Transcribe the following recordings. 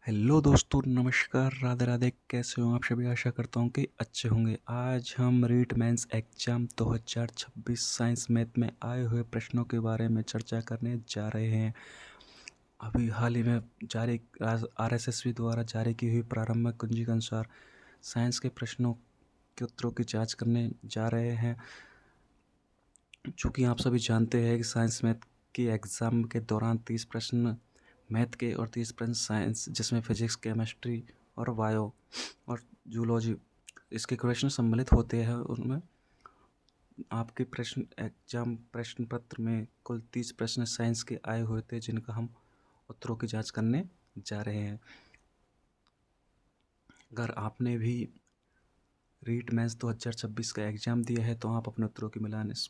Hello दोस्तों, नमस्कार, राधे राधे। कैसे हो आप सभी? आशा करता हूँ कि अच्छे होंगे। आज हम REET mains exam 2026 science math में आए हुए प्रश्नों के बारे में चर्चा करने जा रहे हैं। अभी हाल ही में जारी आरएसएसबी द्वारा जारी की हुई प्रारंभिक कुंजी के अनुसार साइंस के प्रश्नों के उत्तरों की जांच करने जा रहे हैं। चूँकि आप सभी जानते हैं कि साइंस मैथ की एग्ज़ाम के दौरान 30 प्रश्न मैथ के और 30 प्रश्न साइंस, जिसमें फिजिक्स, केमिस्ट्री और बायो और जूलॉजी इसके क्वेश्चन सम्मिलित होते हैं। उनमें आपके प्रश्न पत्र में कुल 30 प्रश्न साइंस के आए हुए थे, जिनका हम उत्तरों की जांच करने जा रहे हैं। अगर आपने भी रीट मेंस 2026 का एग्ज़ाम दिया है तो आप अपने उत्तरों की मिलान इस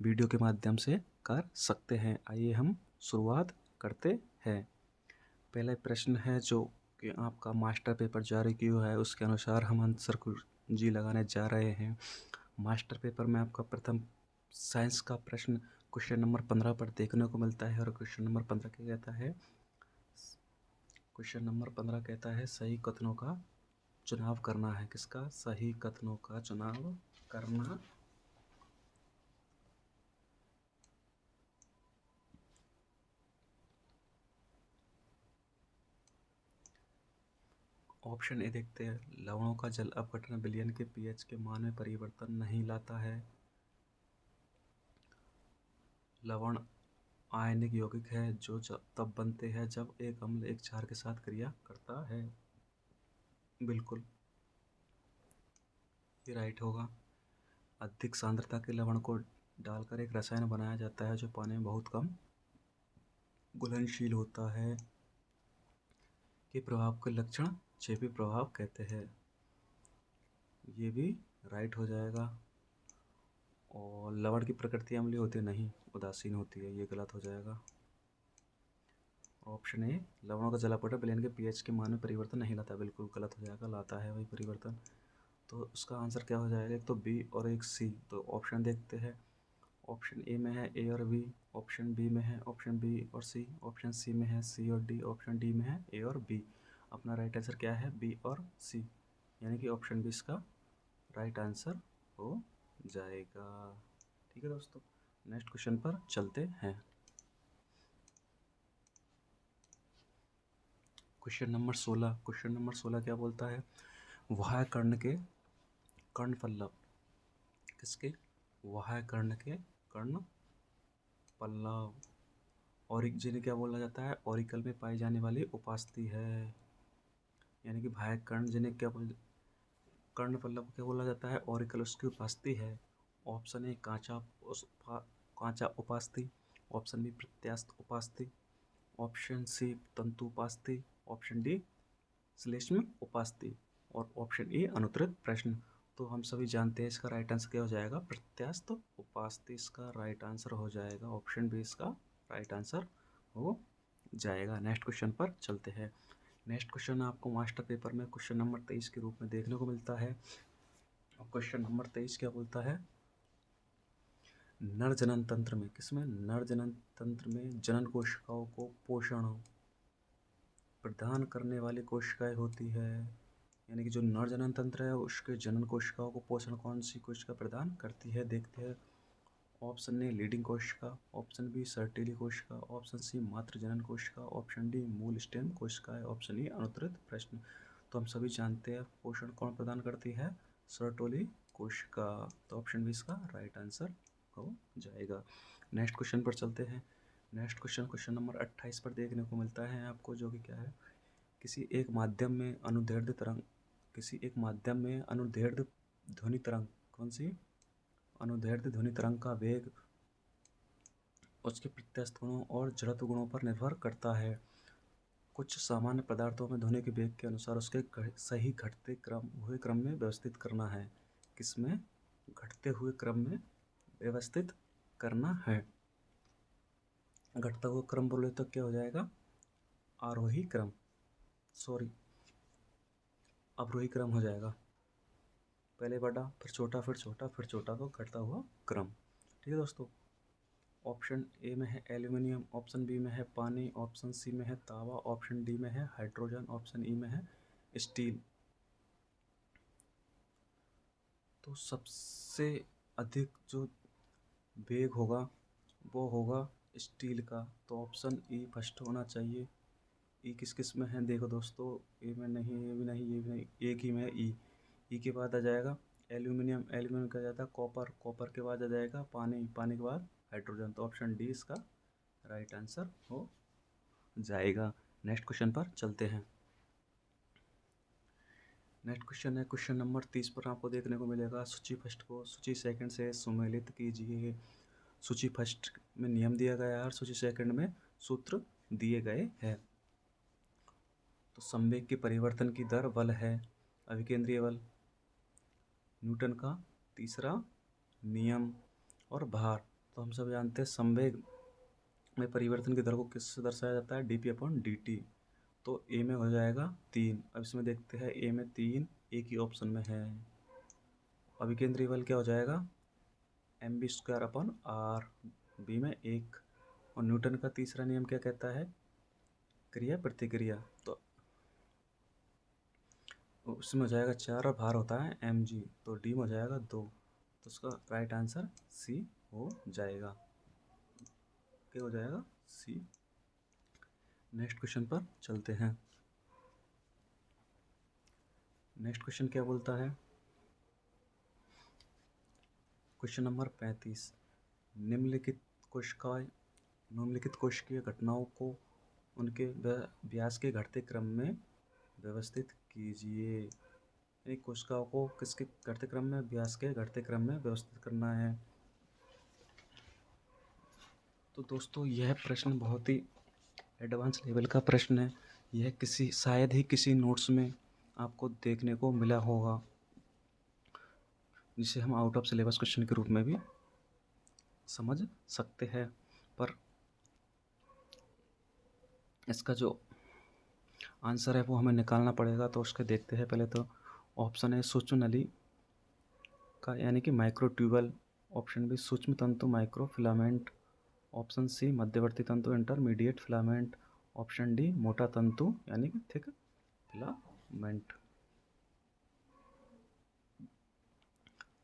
वीडियो के माध्यम से कर सकते हैं। आइए हम शुरुआत करते हैं। पहला प्रश्न है जो कि आपका मास्टर पेपर जारी किया है, उसके अनुसार हम आंसर कुंजी लगाने जा रहे हैं। मास्टर पेपर में आपका प्रथम साइंस का प्रश्न क्वेश्चन नंबर 15 पर देखने को मिलता है। और क्वेश्चन नंबर 15 क्या कहता है? क्वेश्चन नंबर 15 कहता है सही कथनों का चुनाव करना है। किसका? सही कथनों का चुनाव करना। ऑप्शन ए देखते हैं। लवणों का जल अपघटन विलयन के पीएच के मान में परिवर्तन नहीं लाता है। लवण आयनिक यौगिक है जो तब बनते हैं जब एक अम्ल एक क्षार के साथ क्रिया करता है। बिल्कुल, ये राइट होगा। अधिक सांद्रता के लवण को डालकर एक रसायन बनाया जाता है जो पानी में बहुत कम घुलनशील होता है। के प्रभाव के लक्षण चेपी प्रभाव कहते हैं। ये भी राइट हो जाएगा। और लवण की प्रकृति अम्लीय होती है, नहीं, उदासीन होती है। ये गलत हो जाएगा। ऑप्शन ए, लवणों का जलापटा विलयन के पीएच के मान में परिवर्तन नहीं लाता। बिल्कुल गलत हो जाएगा, लाता है वही परिवर्तन। तो उसका आंसर क्या हो जाएगा? एक तो बी और एक सी। तो ऑप्शन देखते हैं। ऑप्शन ए में है ए और बी, ऑप्शन बी में है ऑप्शन बी और सी, ऑप्शन सी में है सी और डी, ऑप्शन डी में है ए और बी। अपना राइट आंसर क्या है? बी और सी, यानी कि ऑप्शन बी इसका राइट आंसर हो जाएगा। ठीक है दोस्तों, नेक्स्ट क्वेश्चन पर चलते हैं। Question number 16। क्वेश्चन नंबर 16 क्या बोलता है? वाह्य कर्ण के कर्ण पल्लव। किसके? वाह्य कर्ण के कर्ण पल्लव। और जिन्हें क्या बोला जाता है? ऑरिकल में पाई जाने वाली उपास्थि है। यानी कि बाह्य कर्ण जिन्हें क्या कर्ण पल्लव को क्या बोला जाता है? ऑरिकल उसकी उपास्थि है। ऑप्शन ए कांचा उपास्थि, ऑप्शन बी प्रत्यास्थ उपास्थि, ऑप्शन सी तंतु उपास्थि, ऑप्शन डी श्लेष्म उपास्थि, और ऑप्शन ए अनुत्तरित प्रश्न। तो हम सभी जानते हैं इसका राइट आंसर क्या हो जाएगा? प्रत्यास्थ उपास्थि इसका राइट आंसर हो जाएगा। ऑप्शन बी इसका राइट आंसर हो जाएगा। नेक्स्ट क्वेश्चन पर चलते हैं। नेक्स्ट क्वेश्चन आपको मास्टर पेपर में क्वेश्चन नंबर 23 के रूप में देखने को मिलता है। और क्वेश्चन नंबर 23 क्या बोलता है? नर जनन तंत्र में, किसमें? नर जनन तंत्र में जनन कोशिकाओं को पोषण प्रदान करने वाली कोशिकाएं होती है। यानी कि जो नर जनन तंत्र है उसके जनन कोशिकाओं को पोषण कौन सी कोशिका प्रदान करती है? देखते हैं। ऑप्शन ए लीडिंग कोशिका, ऑप्शन बी सर्टीली कोशिका, ऑप्शन सी मातृ जनन कोशिका, ऑप्शन डी मूल स्टेम कोशिका, ऑप्शन ई अनुत्तरित प्रश्न। तो हम सभी जानते हैं पोषण कौन प्रदान करती है? सर्टोली कोशिका। तो ऑप्शन बी इसका राइट आंसर हो जाएगा। नेक्स्ट क्वेश्चन पर चलते हैं। नेक्स्ट क्वेश्चन क्वेश्चन नंबर 28 पर देखने को मिलता है आपको, जो कि क्या है? किसी एक माध्यम में अनुदैर्ध्य तरंग, किसी एक माध्यम में अनुदैर्ध्य ध्वनि तरंग, कौन सी? अनुदैर्ध्य ध्वनि तरंग का वेग उसके प्रत्यास्थ गुणों और जड़त्व गुणों पर निर्भर करता है। कुछ सामान्य पदार्थों में ध्वनि के वेग के अनुसार उसके सही घटते हुए क्रम में व्यवस्थित करना है। किसमें? घटते हुए क्रम में व्यवस्थित करना है। घटता हुआ क्रम बोले तो क्या हो जाएगा? आरोही क्रम, सॉरी अवरोही क्रम हो जाएगा। पहले बड़ा, फिर छोटा, फिर छोटा, फिर छोटा, तो घटता हुआ क्रम। ठीक है दोस्तों, ऑप्शन ए में है एल्यूमिनियम, ऑप्शन बी में है पानी, ऑप्शन सी में है तांबा, ऑप्शन डी में है हाइड्रोजन, ऑप्शन ई में है स्टील। तो सबसे अधिक जो वेग होगा वो होगा स्टील का, तो ऑप्शन ई फर्स्ट होना चाहिए। ई किस किस में है देखो दोस्तों, ए में नहीं, ये भी नहीं, ये भी नहीं, एक ही में है ई। ई के बाद आ जाएगा एल्यूमिनियम, एल्यूमिनियम का जाता है कॉपर, कॉपर के बाद आ जाएगा पानी, पानी के बाद हाइड्रोजन। तो ऑप्शन डी इसका राइट आंसर हो जाएगा। नेक्स्ट क्वेश्चन पर चलते हैं। नेक्स्ट क्वेश्चन है क्वेश्चन नंबर 30 पर आपको देखने को मिलेगा सूची फर्स्ट को सूची सेकंड से सम्मिलित कीजिए। सूची फर्स्ट में नियम दिया गया है और सूची सेकंड में सूत्र दिए गए हैं। तो संवेग के परिवर्तन की दर बल है, अभिकेंद्रीय बल, न्यूटन का तीसरा नियम, और भार। तो हम सब जानते हैं संवेग में परिवर्तन की दर को किससे दर्शाया जाता है, dp/dt। तो ए में हो जाएगा 3। अब इसमें देखते हैं ए में 3 एक ही ऑप्शन में है। अभिकेंद्रीय बल क्या हो जाएगा, mv²/r, बी में 1। और न्यूटन का तीसरा नियम क्या कहता है, क्रिया प्रतिक्रिया। तो उसमें हो जाएगा 4 और भार होता है mg, तो डी में हो जाएगा 2। तो उसका राइट आंसर सी हो जाएगा। क्या हो जाएगा, सी। नेक्स्ट क्वेश्चन पर चलते हैं। नेक्स्ट क्वेश्चन क्या बोलता है, क्वेश्चन नंबर 35। निम्नलिखित कोशिकीय घटनाओं को उनके व्यास के घटते क्रम में व्यवस्थित कीजिए। एक कोशिकाओं को किसके घटते क्रम में, व्यास के घटते क्रम में व्यवस्थित करना है। तो दोस्तों यह प्रश्न बहुत ही एडवांस लेवल का प्रश्न है। यह शायद ही किसी नोट्स में आपको देखने को मिला होगा, जिसे हम आउट ऑफ सिलेबस क्वेश्चन के रूप में भी समझ सकते हैं। पर इसका जो आंसर है वो हमें निकालना पड़ेगा। तो उसके देखते हैं। पहले तो ऑप्शन है सूक्ष्म नली का यानी कि माइक्रोट्यूबल, ऑप्शन बी सूक्ष्म तंतु माइक्रो फिलामेंट, ऑप्शन सी मध्यवर्ती तंतु इंटरमीडिएट फिलामेंट, ऑप्शन डी मोटा तंतु यानी कि थिक फिलामेंट।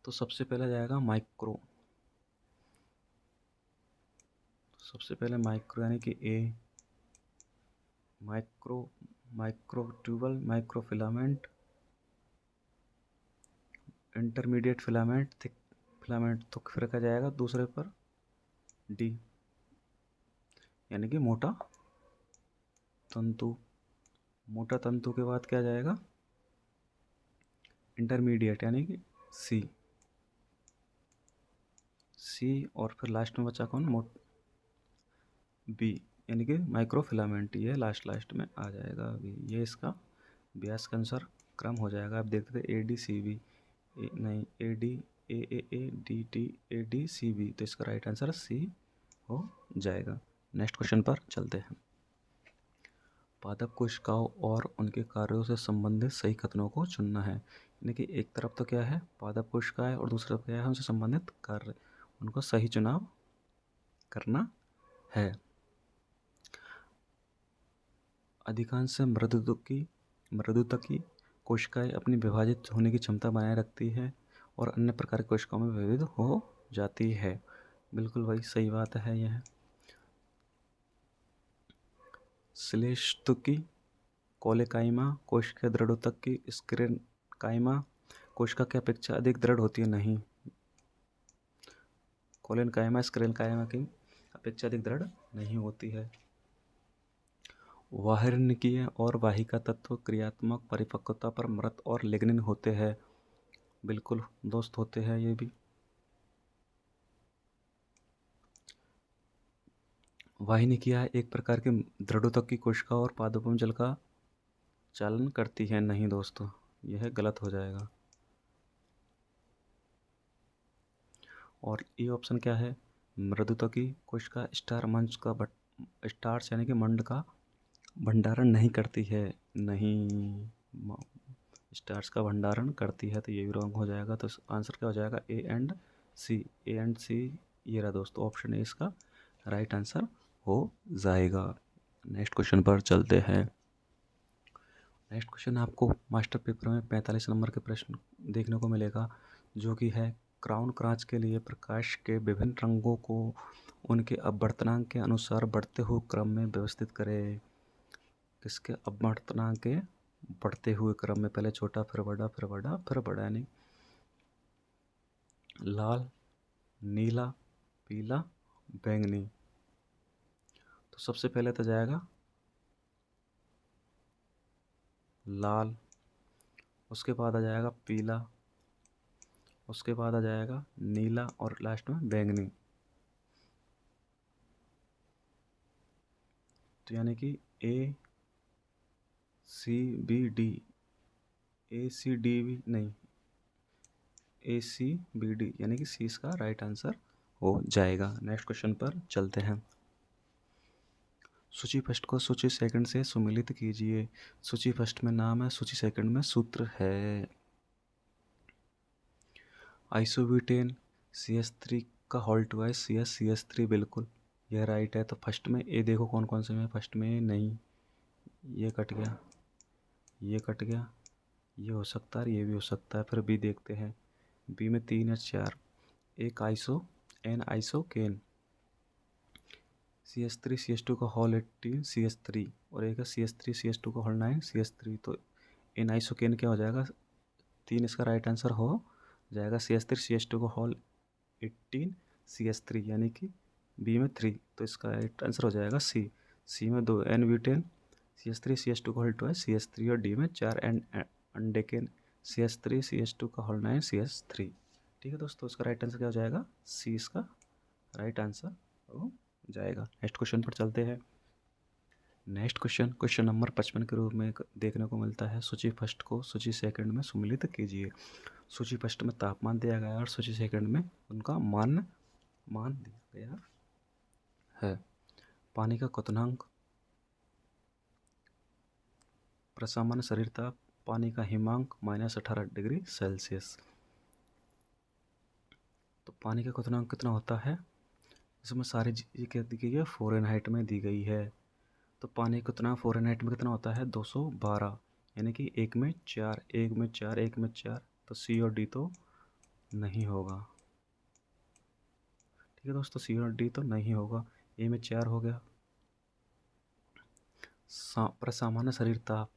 तो सबसे पहले जाएगा माइक्रो, सबसे पहले माइक्रो यानी कि ए, microtubule, micro filament, intermediate filament, thick filament. तो फिर क्या जाएगा दूसरे पर, डी यानी कि मोटा तंतु। मोटा तंतु के बाद क्या जाएगा, इंटरमीडिएट यानी कि सी, और फिर लास्ट में बचा कौन, बी यानी कि माइक्रो फिलामेंट। ये लास्ट में आ जाएगा बी। ये इसका व्यास के अनुसार क्रम हो जाएगा। आप देखते थे ADCB, नहीं AD, AAA, DT, ADCB। तो इसका राइट आंसर सी हो जाएगा। नेक्स्ट क्वेश्चन पर चलते हैं। पादप कोशिकाओं और उनके कार्यों से संबंधित सही कथनों को चुनना है। यानी कि एक तरफ तो क्या है पादप कोशिकाएं और दूसरी तरफ क्या है उनसे संबंधित कार्य, उनको सही चुनाव करना है। अधिकांश मृदुतकी कोशिकाएं अपनी विभाजित होने की क्षमता बनाए रखती है और अन्य प्रकार की कोशिकाओं में विविध हो जाती है। बिल्कुल वही सही बात है। यह श्लेष्मतुकी कोलेकाइमा कोशिका दृढ़ोतक की स्क्लेरेनकाइमा कोशिका की अपेक्षा अधिक दृढ़ होती है। नहीं, कोलेनकाइमा स्क्लेरेनकाइमा की अपेक्षा अधिक दृढ़ नहीं होती है। वाहिनिकीय और वाहिका तत्व क्रियात्मक परिपक्वता पर मृत और लिग्निन होते हैं। बिल्कुल दोस्त होते हैं ये भी। वाहिनिकीय एक प्रकार के दृढ़ोतक की कोशिका और पादपों में जल का चालन करती है। नहीं दोस्तों, यह गलत हो जाएगा। और ये ऑप्शन क्या है, मृदुतकी कोशिका स्टार्च यानी कि मंड का भंडारण नहीं करती है। नहीं, स्टार्च का भंडारण करती है। तो ये भी रॉन्ग हो जाएगा। तो आंसर क्या हो जाएगा, ए एंड सी ये रहा दोस्तों, ऑप्शन ए इसका राइट आंसर हो जाएगा। नेक्स्ट क्वेश्चन पर चलते हैं। नेक्स्ट क्वेश्चन आपको मास्टर पेपर में 45 नंबर के प्रश्न देखने को मिलेगा, जो कि है क्राउन क्रांच के लिए प्रकाश के विभिन्न रंगों को उनके अपवर्तनांक के अनुसार बढ़ते हुए क्रम में व्यवस्थित करें। किसके अपवर्तनांक के बढ़ते हुए क्रम में, पहले छोटा फिर बड़ा फिर बड़ा फिर बड़ा, यानी लाल, नीला, पीला, बैंगनी। तो सबसे पहले तो जाएगा लाल, उसके बाद आ जाएगा पीला, उसके बाद आ जाएगा नीला और लास्ट में बैंगनी। तो यानी कि ए सी बी डी, ए सी डी भी नहीं, ए सी बी डी, यानी कि सी इसका राइट आंसर हो जाएगा। नेक्स्ट क्वेश्चन पर चलते हैं। सूची फर्स्ट को सूची सेकंड से सुमिलित कीजिए। सूची फर्स्ट में नाम है, सूची सेकंड में सूत्र है। आइसोब्यूटेन CH3 का होल ट्वाइस CH3, बिल्कुल यह राइट है। तो फर्स्ट में ए देखो कौन कौन से में, फर्स्ट में नहीं, ये कट गया, ये कट गया, ये हो सकता है, ये भी हो सकता है। फिर बी देखते हैं, बी में 3 या 4, एक आइसो एन आइसोकेन, CH3 CH2 का होल 18 CH3, और एक है CH3 CH2 का होल 9 CH3। तो एन आइसोकेन क्या हो जाएगा, 3 इसका राइट आंसर हो जाएगा। CH3 CH2 का होल 18 CH3, यानी कि बी में 3, तो इसका राइट आंसर हो जाएगा सी। सी में 2 एन ब्यूटेन CH3 CH2 का होल 12 CH3, और डी में 4 एन अंडेकेन CH3 CH2 का होल 9 CH3। ठीक है दोस्तों, इसका राइट आंसर क्या हो जाएगा, सी इसका राइट आंसर हो जाएगा। नेक्स्ट क्वेश्चन पर चलते हैं। नेक्स्ट क्वेश्चन नंबर 55 के रूप में देखने को मिलता है। सूची फर्स्ट को सूची सेकंड में सम्मिलित कीजिए। सूची फर्स्ट में तापमान दिया गया है और सूची सेकंड में उनका मान दिया गया है। पानी का क्वथनांक, प्रसामान्य शरीर ताप, पानी का हिमांक -18 डिग्री सेल्सियस। तो पानी का क्वथनांक कितना होता है, इसमें सारी चीज़ें क्या दी गई है, फ़ारेनहाइट में दी गई है। तो पानी कितना फ़ारेनहाइट में कितना होता है, 212, यानी कि 1 में 4, 1 में 4, 1 में 4। तो सी और डी तो नहीं होगा। ठीक है दोस्तों, सी और डी तो नहीं होगा। ए में 4 हो गया। प्रसामान्य शरीर ताप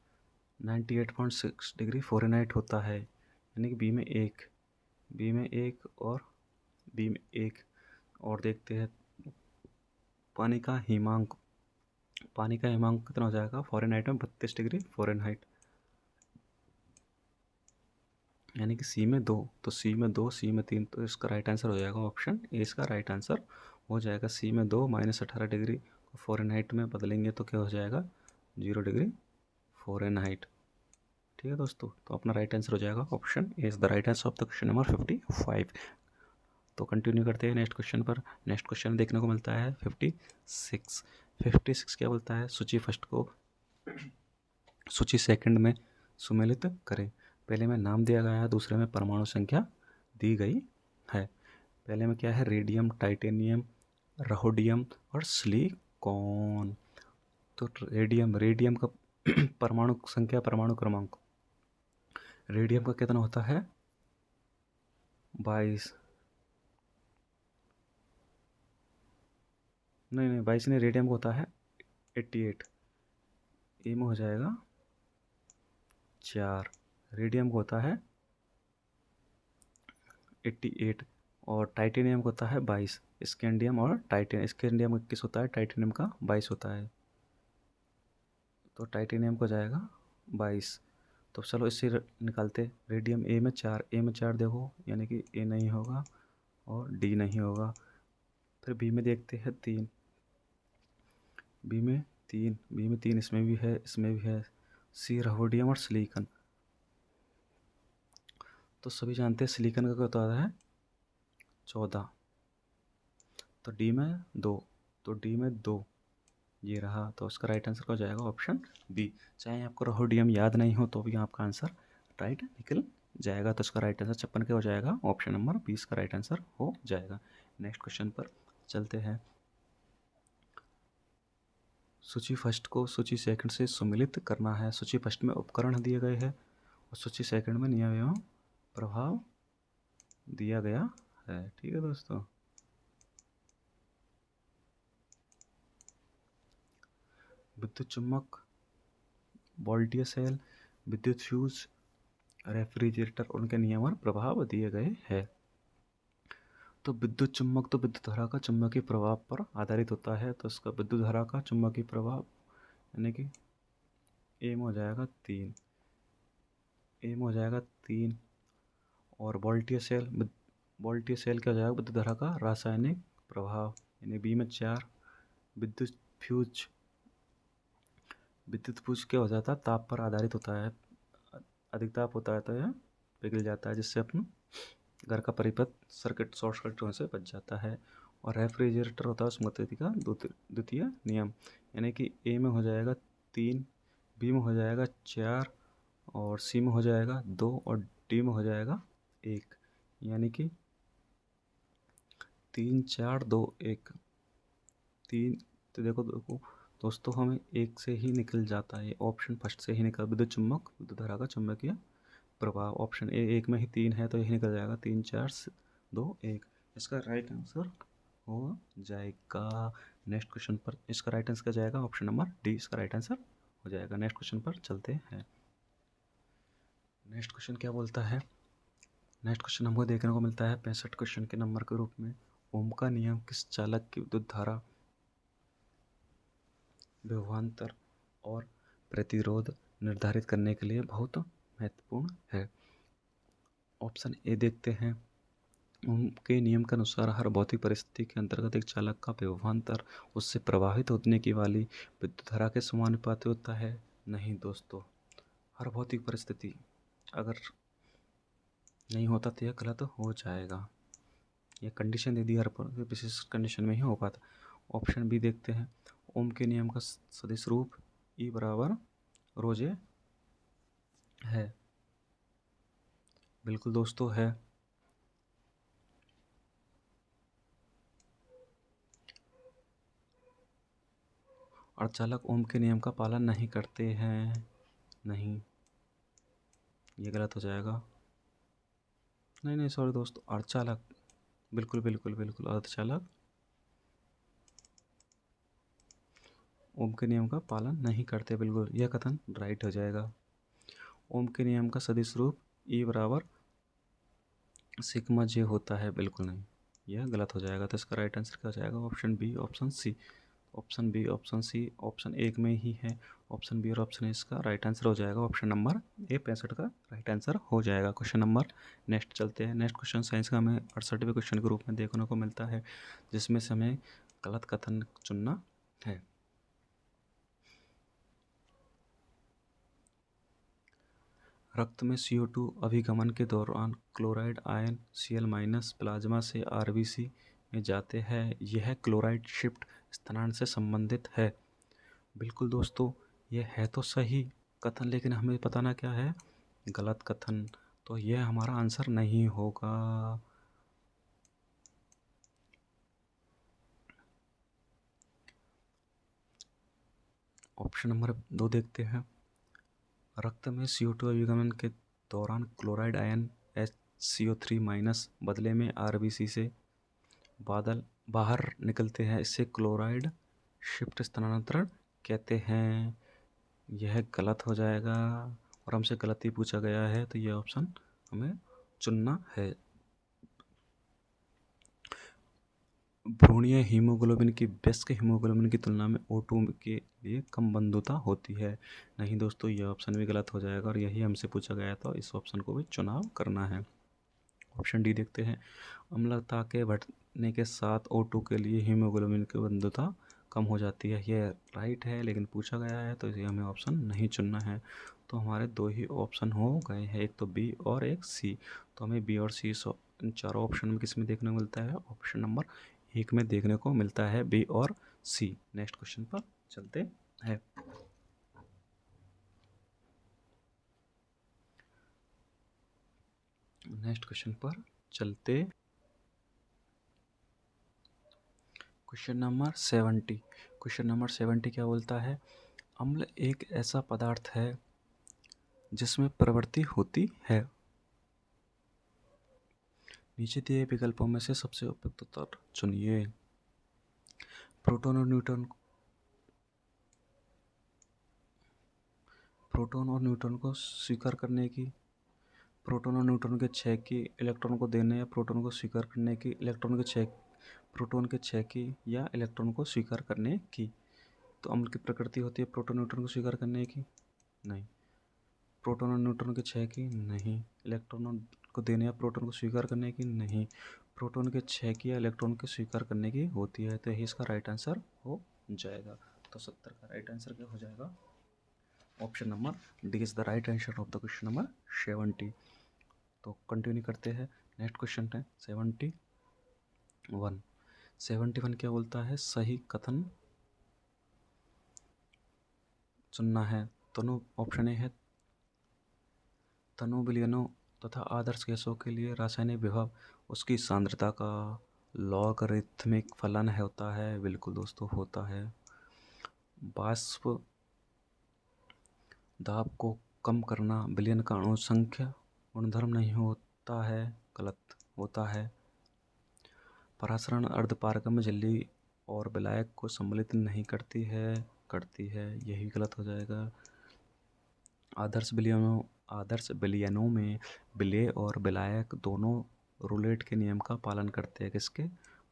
98.6 डिग्री फ़ारेनहाइट होता है, यानी कि बी में 1, बी में 1 और बी में 1। और देखते हैं पानी का हिमांक, पानी का हिमांक कितना हो जाएगा फ़ारेनहाइट में, 32 डिग्री फ़ारेनहाइट, यानी कि सी में 2। तो सी में 2, सी में 3, तो इसका राइट आंसर हो जाएगा ऑप्शन ए, इसका राइट आंसर हो जाएगा। सी में 2 -18 डिग्री फ़ारेनहाइट में बदलेंगे तो क्या हो जाएगा, 0 डिग्री फ़ारेनहाइट। ठीक है दोस्तों, तो अपना राइट आंसर हो जाएगा option A is the right answer of the question number 55। तो कंटिन्यू करते हैं नेक्स्ट क्वेश्चन पर। नेक्स्ट क्वेश्चन देखने को मिलता है 56। 56 क्या बोलता है, सूची फर्स्ट को सूची सेकंड में सुमेलित करें। पहले में नाम दिया गया है, दूसरे में परमाणु संख्या दी गई है। पहले में क्या है, रेडियम, टाइटेनियम, रहोडियम और सिलिकॉन। तो रेडियम का परमाणु संख्या, परमाणु क्रमांक, रेडियम का कितना होता है, 22, नहीं 22 नहीं, रेडियम का होता है 88। ए में हो जाएगा 4, रेडियम का होता है 88, और टाइटेनियम का होता है 22। स्कैंडियम और स्कैंडियम 21 होता है, टाइटेनियम का 22 होता है। तो टाइटेनियम को जाएगा 22। तो चलो इससे निकालते, रेडियम ए में 4, ए में 4 देखो, यानी कि ए नहीं होगा और डी नहीं होगा। फिर बी में देखते हैं 3, बी में 3, बी में 3, इसमें भी है, इसमें भी है। सी रहोडियम और सिलिकॉन, तो सभी जानते हैं सिलिकॉन का क्या होता है 14। तो डी में 2, तो डी में 2 ये रहा। तो उसका राइट आंसर हो जाएगा ऑप्शन बी। चाहे आपको रहोडियम याद नहीं हो तो भी आपका आंसर राइट निकल जाएगा। तो इसका राइट आंसर 56 क्या हो जाएगा, ऑप्शन नंबर 20 का राइट आंसर हो जाएगा। नेक्स्ट क्वेश्चन पर चलते हैं। सूची फर्स्ट को सूची सेकंड से सम्मिलित करना है। सूची फर्स्ट में उपकरण दिए गए हैं और सूची सेकंड में नियम एवं प्रभाव दिया गया है। ठीक है दोस्तों, विद्युत चुम्बक, वोल्टेज सेल, विद्युत फ्यूज, रेफ्रिजरेटर, उनके नियम और प्रभाव दिए गए हैं। तो विद्युत चुम्बक तो विद्युत धारा का चुंबकीय प्रभाव पर आधारित होता है। तो इसका विद्युत धारा का चुंबकीय प्रभाव यानी कि एम हो जाएगा 3, एम हो जाएगा 3। और वोल्टेज सेल क्या हो जाएगा, विद्युत धारा का रासायनिक प्रभाव यानी बी में 4। विद्युत फ्यूज क्या हो जाता है, ताप पर आधारित होता है। अधिक ताप होता है तो यह पिघल जाता है, जिससे अपन घर का परिपथ सर्किट शॉर्ट सर्किट होने से बच जाता है। और रेफ्रिजरेटर होता है उसमें गतिविधि का द्वितीय नियम, यानी कि ए में हो जाएगा 3, बी में हो जाएगा 4 और सी में हो जाएगा 2 और डी में हो जाएगा 1, यानी कि 3 4 2 1 3। तो देखो दोस्तों, हमें एक से ही निकल जाता है, ऑप्शन फर्स्ट से ही निकल, विद्युत चुम्बक विद्युत धारा का चुंबकीय प्रभाव। ऑप्शन ए, एक में ही 3 है तो यही निकल जाएगा, 3 4 2 1। इसका राइट आंसर हो जाएगा। नेक्स्ट क्वेश्चन पर इसका राइट आंसर क्या जाएगा, ऑप्शन नंबर डी इसका राइट आंसर हो जाएगा। नेक्स्ट क्वेश्चन पर चलते हैं। नेक्स्ट क्वेश्चन क्या बोलता है, नेक्स्ट क्वेश्चन हमको देखने को मिलता है 65 क्वेश्चन के नंबर के रूप में। ओम का नियम किस चालक की विद्युत धारा, विभवांतर और प्रतिरोध निर्धारित करने के लिए बहुत महत्वपूर्ण है। ऑप्शन ए देखते हैं। ओम के नियम के अनुसार हर भौतिक परिस्थिति के अंतर्गत एक चालक का विभवांतर उससे प्रभावित होने की वाली विद्युत धारा के समानुपाती होता है। नहीं दोस्तों, हर भौतिक परिस्थिति अगर नहीं होता तो यह गलत हो जाएगा। यह कंडीशन दे दी, हर विशेष कंडीशन में ही हो पाता। ऑप्शन बी देखते हैं। ओम के नियम का सदिश रूप ई बराबर रोजे है। बिल्कुल दोस्तों है। अर्धचालक ओम के नियम का पालन नहीं करते हैं। नहीं, ये गलत हो जाएगा। नहीं सॉरी दोस्तों, अर्धचालक बिल्कुल बिल्कुल बिल्कुल अर्धचालक ओम के नियम का पालन नहीं करते, बिल्कुल यह कथन राइट हो जाएगा। ओम के नियम का सदिश रूप ई बराबर सिग्मा जे होता है, बिल्कुल नहीं, यह गलत हो जाएगा। तो इसका राइट आंसर क्या हो जाएगा, option B option C. Option B option C option एक में ही है। ऑप्शन बी और ऑप्शन ए इसका राइट आंसर हो जाएगा। ऑप्शन नंबर ए 65 का राइट आंसर हो जाएगा। क्वेश्चन नंबर नेक्स्ट चलते हैं। नेक्स्ट क्वेश्चन साइंस का हमें 68वें क्वेश्चन के रूप में देखने को मिलता है, जिसमें से हमें गलत कथन चुनना है। रक्त में CO2 अभिगमन के दौरान क्लोराइड आयन Cl- प्लाज्मा से RBC में जाते हैं। यह क्लोराइड शिफ्ट स्थानांतरण से संबंधित है। बिल्कुल दोस्तों, यह है तो सही कथन, लेकिन हमें बताना क्या है, गलत कथन। तो यह हमारा आंसर नहीं होगा। ऑप्शन नंबर 2 देखते हैं। रक्त में CO2 अभिगमन के दौरान क्लोराइड आयन HCO3- बदले में RBC से बाहर निकलते हैं। इससे क्लोराइड शिफ्ट स्थानांतरण कहते हैं। यह गलत हो जाएगा और हमसे गलत ही पूछा गया है, तो यह ऑप्शन हमें चुनना है। भ्रूणीय हीमोग्लोबिन की वयस्क हीमोग्लोबिन की तुलना में O2 के लिए कम बंधुता होती है। नहीं दोस्तों, यह ऑप्शन भी गलत हो जाएगा और यही हमसे पूछा गया था, इस ऑप्शन को भी चुनाव करना है। ऑप्शन डी देखते हैं। अम्लता के बढ़ने के साथ O2 के लिए हीमोग्लोबिन की बंधुता कम हो जाती है। यह राइट है, लेकिन पूछा गया है तो इसे हमें ऑप्शन नहीं चुनना है। तो हमारे 2 ही ऑप्शन हो गए हैं, एक तो बी और एक सी। तो हमें बी और सी इन चारों ऑप्शन में किस में देखने को मिलता है, ऑप्शन नंबर 1 में देखने को मिलता है, बी और सी। नेक्स्ट क्वेश्चन पर चलते हैं। नेक्स्ट क्वेश्चन पर चलते क्वेश्चन नंबर 70। क्वेश्चन नंबर 70 क्या बोलता है? अम्ल एक ऐसा पदार्थ है जिसमें प्रवृत्ति होती है। नीचे दिए विकल्पों में से सबसे उपयुक्त उत्तर चुनिए। प्रोटॉन और न्यूट्रॉन को स्वीकार करने की, प्रोटॉन और न्यूट्रॉन के 6 की, इलेक्ट्रॉन को देने या प्रोटॉन को स्वीकार करने की, प्रोटॉन के 6 की या इलेक्ट्रॉन को स्वीकार करने की। तो अम्ल की प्रकृति होती है प्रोटॉन न्यूट्रॉन को स्वीकार करने की? नहीं। प्रोटॉन और न्यूट्रॉन के 6 की? नहीं। इलेक्ट्रॉन को देने या प्रोटॉन को स्वीकार करने की? नहीं। प्रोटॉन के 6 की या इलेक्ट्रॉन को स्वीकार करने की होती है। तो यही इसका राइट आंसर हो जाएगा। तो 70 का राइट आंसर क्या हो जाएगा? Option number D is the right answer of the question number 70। तो कंटिन्यू करते हैं। नेक्स्ट क्वेश्चन है 71। 71 क्या बोलता है? सही कथन चुनना है। दोनों ऑप्शन है तनु विलयनों तथा आदर्श गैसों के लिए रासायनिक विभव उसकी सांद्रता का लॉगरिथमिक फलन है होता है। बिल्कुल दोस्तों, होता है। वाष्प दाब को कम करना विलयन का अणु संख्या गुणधर्म नहीं होता है। गलत होता है। परासरण अर्धपारगम्य झिल्ली और विलायक को सम्मिलित नहीं करती है। करती है, यही गलत हो जाएगा। आदर्श विलयनों में विलेय और विलायक दोनों रूलेट के नियम का पालन करते हैं। किसके?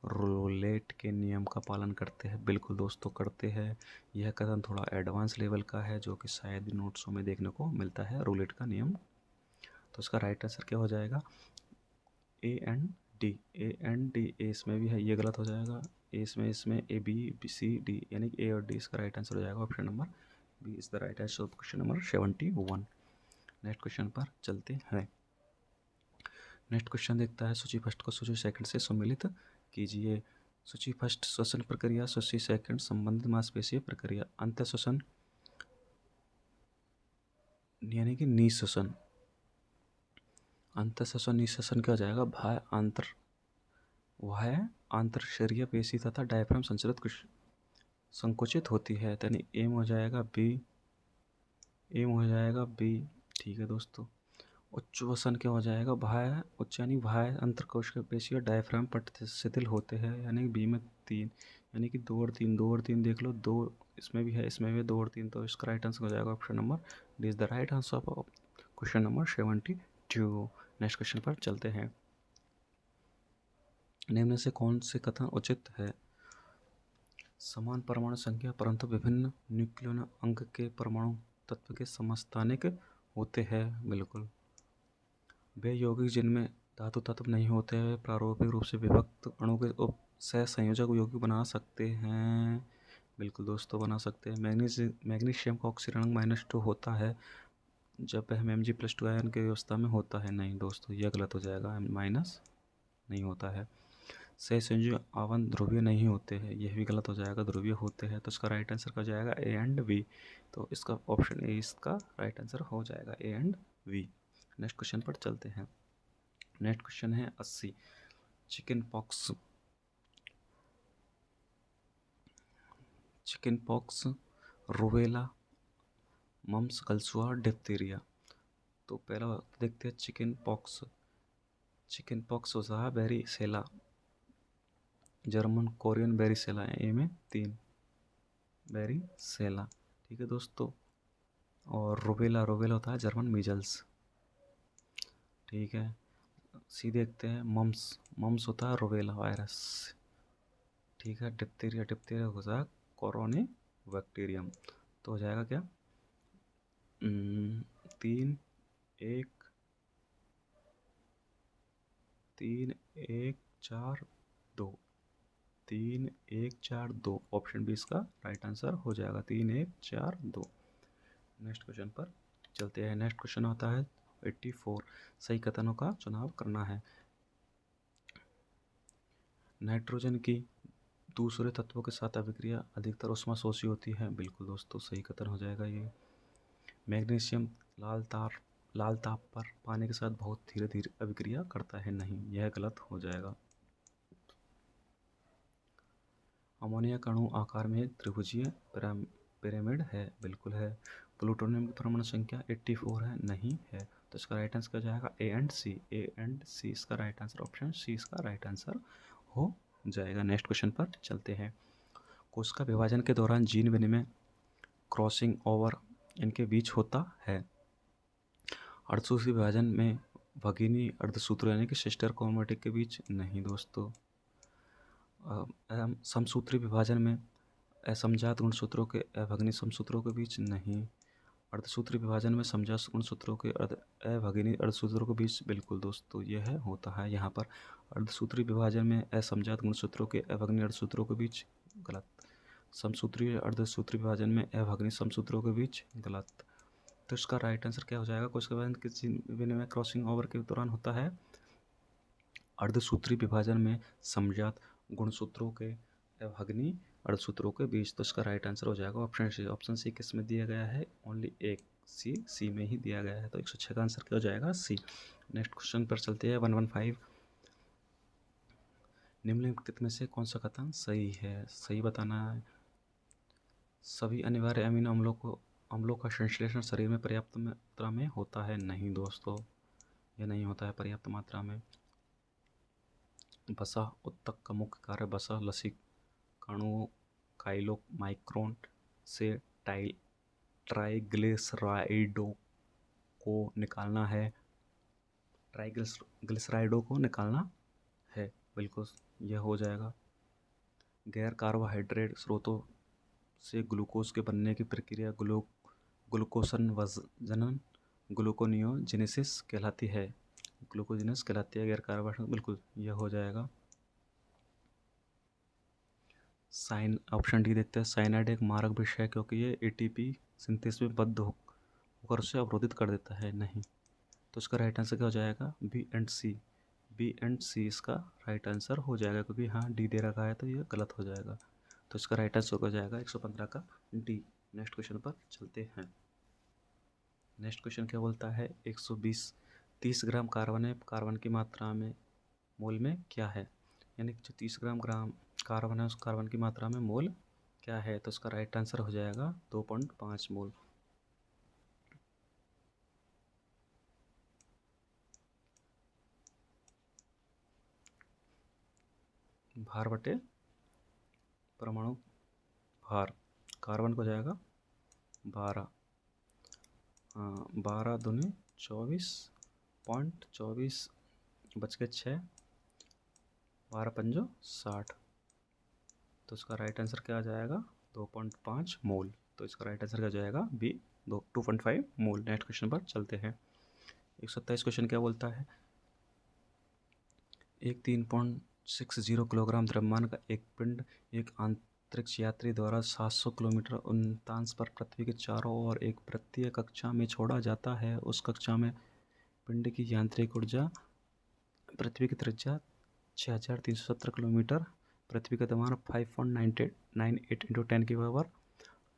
रूलेट के नियम का पालन करते हैं। बिल्कुल दोस्तों, करते हैं। यह कथन थोड़ा एडवांस लेवल का है, जो कि शायद नोट्सों में देखने को मिलता है, रूलेट का नियम। तो इसका राइट आंसर क्या हो जाएगा? A and D. A and D, A इसमें भी है, ये गलत हो जाएगा। ए इसमें ए बी सी डी, यानी कि ए और डी इसका राइट आंसर हो जाएगा। Option number B is the right answer of question number 71। Next question पर चलते हैं। नेक्स्ट क्वेश्चन देखता है सूची फर्स्ट को सूची सेकंड से सम्मिलित कीजिए। सूची फर्स्ट श्वसन प्रक्रिया, सूची सेकंड संबंधित मांसपेशीय प्रक्रिया। अंत श्वसन यानी कि निःश्वसन। अंत श्वसन निःश्वसन क्या हो जाएगा? बाह्य आंतरशरीय पेशी तथा डायफ्राम संकुचित होती है। यानी एम हो जाएगा बी। एम हो जाएगा बी। ठीक है दोस्तों। उच्चवसन क्या हो जाएगा? बाह्य उच्च यानी बाह्य अंतरकोशिकीय पेशी और डायफ्राम पट शिथिल होते हैं। यानी बी में 3, यानी कि 2 और 3, 2 और 3 देख लो। 2 इसमें भी है, इसमें भी 2 और 3। तो इसका राइट आंसर हो जाएगा option number D is the right answer of question number 72। Next question पर चलते हैं। निम्न से कौन से कथन उचित है? समान परमाणु संख्या परंतु विभिन्न न्यूक्लियन अंक के परमाणु तत्व के समस्थानिक होते हैं। बिल्कुल। वे यौगिक जिनमें धातु तत्व नहीं होते हैं प्रारूपिक रूप से विभक्त अणु के सहसंयोजक यौगिक बना सकते हैं। बिल्कुल दोस्तों, बना सकते हैं। मैग्नीशियम का ऑक्सीकरण -2 होता है जब वह Mg+2 आयन की व्यवस्था में होता है। नहीं दोस्तों, यह गलत हो जाएगा। माइनस नहीं होता है। सहसंयोजक आवन ध्रुवीय नहीं होते हैं, यह भी गलत हो जाएगा। ध्रुवीय होते हैं। तो इसका राइट आंसर हो जाएगा ए एंड बी। तो इसका ऑप्शन ए इसका राइट आंसर हो जाएगा, A and B. Next question पर चलते हैं। नेक्स्ट क्वेश्चन है 80। चिकन पॉक्स, रूबेला, मम्स, गलसुआ, डिप्थीरिया। तो पहला देखते हैं चिकन पॉक्स। चिकन पॉक्स होता है वेरिसेला, जर्मन कोरियन वेरिसेला। ए में 3 वेरिसेला। ठीक है दोस्तों। और रूबेला होता है जर्मन मीजल्स। ठीक है। सी देखते हैं मम्स होता है रूबेला वायरस। ठीक है। डिप्थीरिया होता है कोरोनी बैक्टीरियम। तो हो जाएगा क्या? 3 1 3 1 4 2। 3 1 4 2। ऑप्शन बी इसका राइट आंसर हो जाएगा। 3 1 4 2। नेक्स्ट क्वेश्चन पर चलते हैं। नेक्स्ट क्वेश्चन होता है 84। सही कथनों का चुनाव करना है। नाइट्रोजन की दूसरे तत्वों के साथ अभिक्रिया अधिकतर ऊष्माशोषी होती है। बिल्कुल दोस्तों, सही कथन हो जाएगा ये। मैग्नीशियम लाल ताप पर पानी के साथ बहुत धीरे धीरे अभिक्रिया करता है। नहीं, यह गलत हो जाएगा। अमोनिया का अणु आकार में एक त्रिभुजीय पिरामिड है, बिल्कुल है। प्लूटोनियम की परमाणु संख्या 84 है, नहीं है। तो इसका राइट आंसर क्या हो जाएगा? A and C. A and C इसका राइट आंसर, ऑप्शन सी इसका राइट आंसर हो जाएगा। नेक्स्ट क्वेश्चन पर चलते हैं। कोशिका विभाजन के दौरान जीन विनिमय, क्रॉसिंग ओवर इनके बीच होता है। अर्धसूत्री विभाजन में भगिनी अर्धसूत्र यानी कि सिस्टर क्रोमैटिड के बीच नहीं दोस्तों। समसूत्री विभाजन में असमजात गुणसूत्रों के अभगिनी समसूत्रों के बीच नहीं। अर्धसूत्री विभाजन में समजात गुणसूत्रों के अभगिनी अर्धसूत्रों के बीच बिल्कुल दोस्तों यह होता है। यहाँ पर अर्धसूत्री विभाजन में असमजात गुणसूत्रों के अभगिनी अर्धसूत्रों के बीच गलत। समसूत्री अर्धसूत्री विभाजन में अभगिनी समसूत्रों के बीच गलत। तो इसका राइट आंसर क्या हो जाएगा? कोशिका विभाजन किसी विनिमय क्रॉसिंग ओवर के दौरान होता है। अर्धसूत्री विभाजन में समजात गुणसूत्रों के अभगिनी अर्धसूत्रों के बीच। तो इसका राइट आंसर हो जाएगा ऑप्शन सी। ऑप्शन सी किस में दिया गया है? ओनली एक सी में ही दिया गया है। तो 106 का आंसर क्या हो जाएगा? सी। नेक्स्ट क्वेश्चन पर चलते हैं। 115 निम्नलिखित में से कौन सा कथन सही है? सही बताना है। सभी अनिवार्य अमीनो अम्लों का संश्लेषण शरीर में पर्याप्त मात्रा में होता है। नहीं दोस्तों, यह नहीं होता है पर्याप्त मात्रा में। वसा उत्तक का मुख्य कार्य वसा लसीकाणुओं काइलोमाइक्रोन से ट्राइग्लिसराइडों को निकालना है। ट्राइग्लिसराइडों को निकालना है, बिल्कुल यह हो जाएगा। गैर कार्बोहाइड्रेट स्रोतों से ग्लूकोज के बनने की प्रक्रिया ग्लूकोसनवजनन ग्लूकोनियोजेनेसिस कहलाती है। ग्लूकोजिनेस कहलाती है गैर कार्बोहाइड्रेट, बिल्कुल यह हो जाएगा। ऑप्शन डी देखते हैं। साइनाइड एक मारक विष है क्योंकि ये एटीपी सिंथेसिस में बद्ध होकर उसे अवरोधित कर देता है। नहीं। तो इसका राइट आंसर क्या हो जाएगा? B and C. B and C इसका राइट आंसर हो जाएगा, क्योंकि हाँ डी दे रखा है तो ये गलत हो जाएगा। तो इसका राइट आंसर हो जाएगा 115 का डी। नेक्स्ट क्वेश्चन पर चलते हैं। नेक्स्ट क्वेश्चन क्या बोलता है? 30 ग्राम कार्बन है, कार्बन की मात्रा में मोल में क्या है? यानी कि जो 30 ग्राम कार्बन है उस कार्बन की मात्रा में मोल क्या है? तो इसका राइट आंसर हो जाएगा 2.5 मोल। भार बटे परमाणु भार, कार्बन को जाएगा 12, 12 दूनी 24.24 बच के 6, 12 पंजो 60। तो इसका राइट आंसर क्या आ जाएगा? 2.5 मोल। तो इसका राइट आंसर क्या जाएगा? बी 2.5 मोल। नेक्स्ट क्वेश्चन पर चलते हैं। 127 क्वेश्चन क्या बोलता है? एक 3.60 किलोग्राम द्रव्यमान का एक पिंड एक अंतरिक्ष यात्री द्वारा 700 किलोमीटर उड़ान पर पृथ्वी के चारों ओर एक वृत्तीय कक्षा में छोड़ा जाता है। उस कक्षा में पिंड की यांत्रिक ऊर्जा पृथ्वी की त्रिज्या 6370 किलोमीटर, पृथ्वी का द्रव्यमान 5.98 इंटू 10 की पावर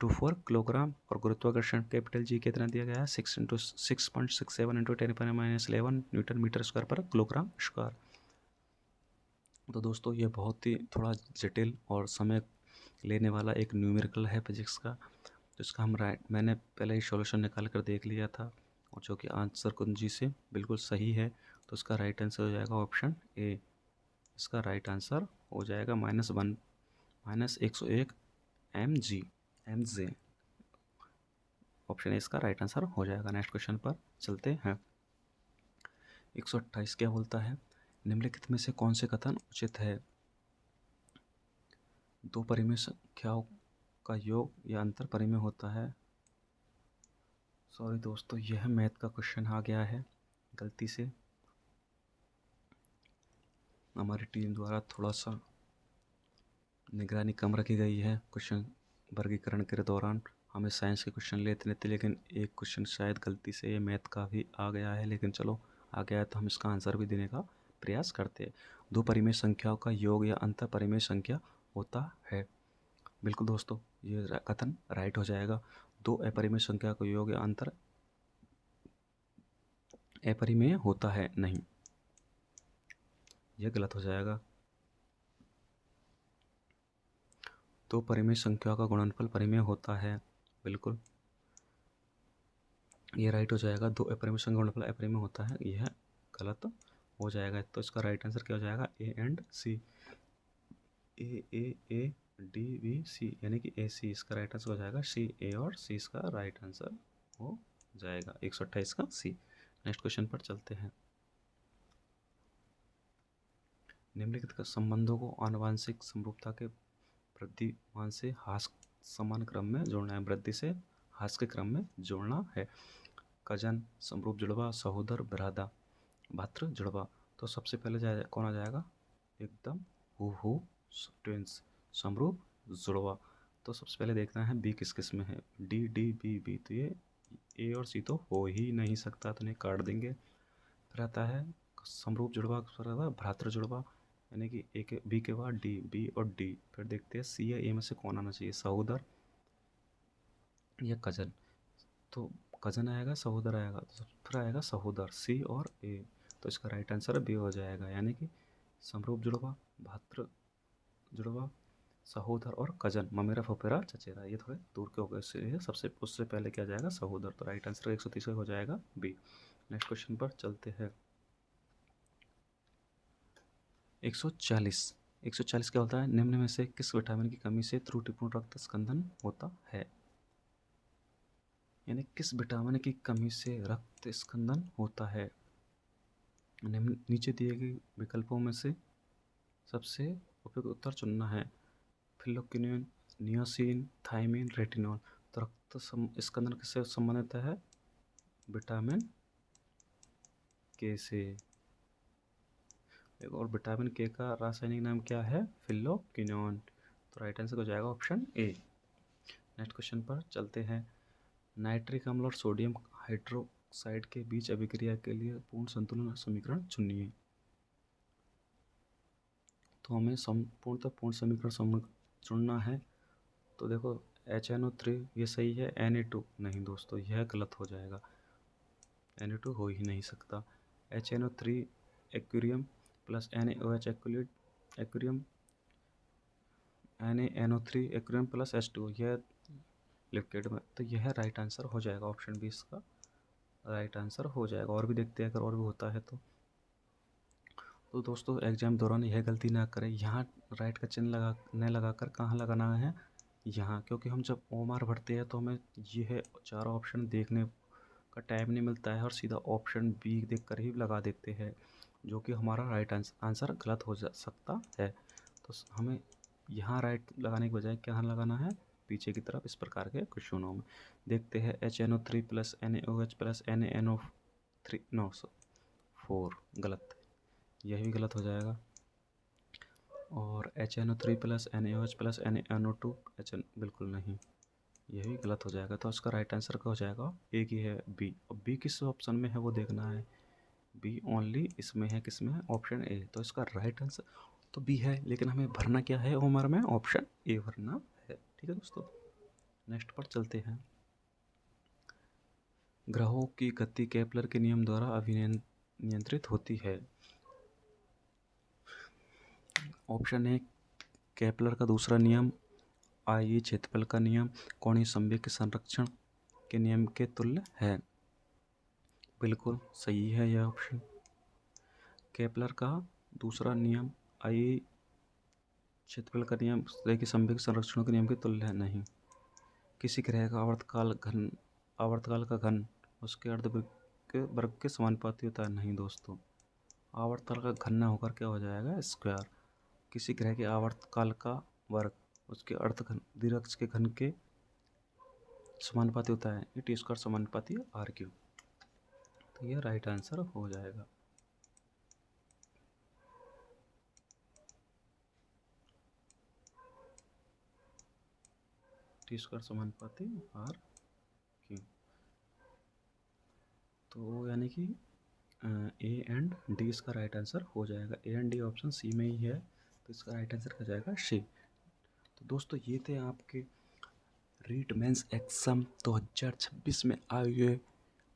24 किलोग्राम और गुरुत्वाकर्षण कैपिटल जी कितना दिया गया है? 6.67 इंटू 10⁻11 न्यूटन मीटर स्क्वायर पर किलोग्राम स्क्वायर। तो दोस्तों ये बहुत ही थोड़ा जटिल और समय लेने वाला एक न्यूमेरिकल है फिजिक्स का। तो इसका मैंने पहले ही सॉल्यूशन निकाल कर देख लिया था, और जो कि आंसर कुंजी से बिल्कुल सही है। तो इसका राइट आंसर हो जाएगा ऑप्शन ए। इसका राइट आंसर हो जाएगा -101 mg। ऑप्शन ए इसका राइट आंसर हो जाएगा। नेक्स्ट क्वेश्चन पर चलते हैं। 128 क्या बोलता है? निम्नलिखित में से कौन से कथन उचित है? दो परिमेय संख्याओं का योग या अंतर परिमेय होता है। सॉरी दोस्तों, यह मैथ का क्वेश्चन आ गया है गलती से। हमारी टीम द्वारा थोड़ा सा निगरानी कम रखी गई है क्वेश्चन वर्गीकरण के दौरान। हमें साइंस के क्वेश्चन लेते थे, लेकिन एक क्वेश्चन शायद गलती से ये मैथ का भी आ गया है। लेकिन चलो आ गया है तो हम इसका आंसर भी देने का प्रयास करते हैं। दो परिमेय संख्याओं का योग या अंतर परिमेय संख्या होता है। बिल्कुल दोस्तों, ये कथन राइट हो जाएगा। दो अपरिमेय संख्या का योग या अंतर अपरिमेय होता है, नहीं, यह गलत हो जाएगा। दो परिमेय संख्या का गुणनफल परिमेय होता है। बिल्कुल, ये राइट हो जाएगा। दो अपरिमेय संख्या का गुणनफल अपरिमेय होता है, यह गलत हो जाएगा। तो इसका राइट आंसर क्या हो जाएगा? A and C, A D B C, यानी कि ए सी इसका राइट आंसर हो जाएगा। सी ए और सी इसका राइट आंसर हो जाएगा। 128 का सी। नेक्स्ट क्वेश्चन पर चलते हैं। निम्नलिखित संबंधों को आनुवंशिक समरूपता के वृद्धिमान से ह्रास समान क्रम में जोड़ना है। वृद्धि से ह्रास के क्रम में जोड़ना है। कजन, समरूप जुड़वा, सहोदर, बिरादा, भात्र जुड़वा। तो सबसे पहले कौन आ जाएगा? एकदम हू ट्विंस, समरूप जुड़वा। तो सबसे पहले देखना है बी किस किस में है। डी डी बी बी, तो ये ए और सी तो हो ही नहीं सकता, तो इन्हें काट देंगे। फिर आता है समरूप जुड़वा, भ्रातृ जुड़वा, यानी कि ए के बी के बाद डी, बी और डी। फिर देखते हैं सी या ए में से कौन आना चाहिए, सहोदर या कजन। तो कजन आएगा, सहोदर आएगा, तो फिर आएगा सहोदर, सी और ए। तो इसका राइट आंसर बी हो जाएगा, यानी कि समरूप जुड़वा, भातृ जुड़वा, सहोदर और कजन, ममेरा फुफेरा चचेरा, ये थोड़े दूर के हो गए, इसलिए सबसे उससे पहले क्या जाएगा? सहोदर। तो राइट आंसर 130 हो जाएगा बी। नेक्स्ट क्वेश्चन पर चलते हैं। 140 क्या होता है? निम्न में से किस विटामिन की कमी से त्रुटिपूर्ण रक्त स्कंदन होता है? यानी किस विटामिन की कमी से रक्त स्कंदन होता है? नीचे दिए गए विकल्पों में से सबसे उपयुक्त उत्तर चुनना है। फिलोक्विनिन, नियोसिन, थायमिन, रेटिनॉल। तो रक्त स्कंदन किससे संबंधित है? विटामिन के से। और विटामिन के का रासायनिक नाम क्या है? फिलोक्विनोन। तो राइट आंसर हो जाएगा ऑप्शन ए। नेक्स्ट क्वेश्चन पर चलते हैं। नाइट्रिक अम्ल और सोडियम हाइड्रोक्साइड के बीच अभिक्रिया के लिए पूर्ण संतुलन समीकरण चुनिए। तो हमें पूर्ण समीकरण चुनना है। तो देखो HNO3 ये सही है, Na2 नहीं दोस्तों, यह गलत हो जाएगा। Na2 हो ही नहीं सकता। HNO3 aquarium plus NaOH aquarium, NaNO3 aquarium plus H2, यह लिक्विड में। तो यह राइट आंसर हो जाएगा, ऑप्शन बी इसका राइट आंसर हो जाएगा। और भी देखते हैं अगर और भी होता है तो दोस्तों एग्जाम दौरान यह गलती ना करें। यहाँ राइट का चिन्ह न लगाकर कहाँ लगाना है? यहाँ, क्योंकि हम जब OMR भरते हैं तो हमें यह चारों ऑप्शन देखने का टाइम नहीं मिलता है और सीधा ऑप्शन बी देख कर ही लगा देते हैं, जो कि हमारा राइट आंसर गलत हो जा सकता है। तो हमें यहाँ राइट लगाने के बजाय क्या लगाना है? पीछे की तरफ इस प्रकार के क्वेश्चनों में देखते हैं। HNO3 plus NaOH plus NaNO3 no 4 गलत, यह भी गलत हो जाएगा। और HNO3 plus NaOH plus NaNO2 बिल्कुल नहीं, यह भी गलत हो जाएगा। तो इसका राइट आंसर क्या हो जाएगा? एक ही है बी। अब बी किस ऑप्शन में है वो देखना है। बी ओनली इसमें है, किस में है? Option A. तो इसका राइट आंसर तो बी है, लेकिन हमें भरना क्या है OMR में? ऑप्शन ए भरना है। ठीक है दोस्तों, नेक्स्ट पर चलते हैं। ग्रहों की गति केपलर के नियम द्वारा अभिनियंत्रित होती है। ऑप्शन ए केपलर का दूसरा नियम, आयी क्षेत्रफल का नियम, कोणीय संवेग के संरक्षण के नियम के तुल्य है। बिल्कुल सही है यह ऑप्शन। केपलर का दूसरा नियम आयी क्षेत्रफल का नियम की संवेग संरक्षण के नियम के तुल्य है नहीं। किसी ग्रह का आवर्तकाल का घन उसके अर्धवर्ग के समानुपाती होता है नहीं दोस्तों। आवर्तकाल का घन न होकर क्या हो जाएगा? स्क्वायर। किसी ग्रह के आवर्तकाल का वर्ग उसके दीर्घअक्ष के घन के समानुपाती होता है, ये T² समानुपाती R3। तो यह राइट आंसर हो जाएगा। T² समानुपाती R3। तो यानी कि ए एंड डी इसका राइट आंसर हो जाएगा। A and D option C में ही है, तो इसका राइट आंसर हो जाएगा सी। तो दोस्तों ये थे आपके रीट मेंस एग्जाम 2026 में आए हुए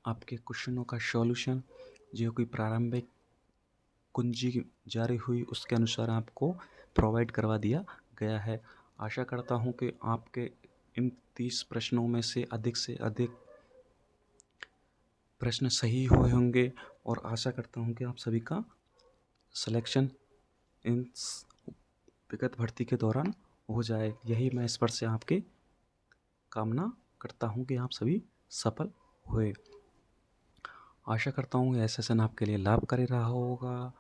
आपके क्वेश्चनों का सॉल्यूशन, जो कोई प्रारंभिक कुंजी जारी हुई उसके अनुसार आपको प्रोवाइड करवा दिया गया है। आशा करता हूँ कि आपके इन 30 प्रश्नों में से अधिक प्रश्न सही हुए होंगे और आशा करता हूँ कि आप सभी का सिलेक्शन इन विगत भर्ती के दौरान हो जाए। यही मैं ईश्वर से आपकी कामना करता हूँ कि आप सभी सफल हुए। आशा करता हूँ यह सेशन आपके लिए लाभकारी रहा होगा,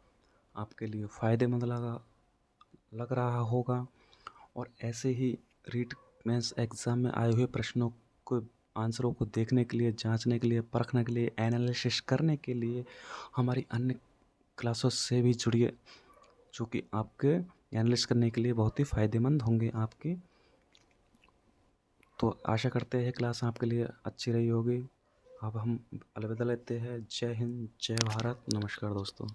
आपके लिए फ़ायदेमंद लग रहा होगा और ऐसे ही रीट मेंस एग्ज़ाम में आए हुए प्रश्नों को आंसरों को देखने के लिए, जांचने के लिए, परखने के लिए, एनालिसिस करने के लिए हमारी अन्य क्लासों से भी जुड़िए, जो कि आपके एनालिसिस करने के लिए बहुत ही फ़ायदेमंद होंगे आपके। तो आशा करते हैं क्लास आपके लिए अच्छी रही होगी। अब हम अलविदा लेते हैं। जय हिंद, जय भारत, नमस्कार दोस्तों।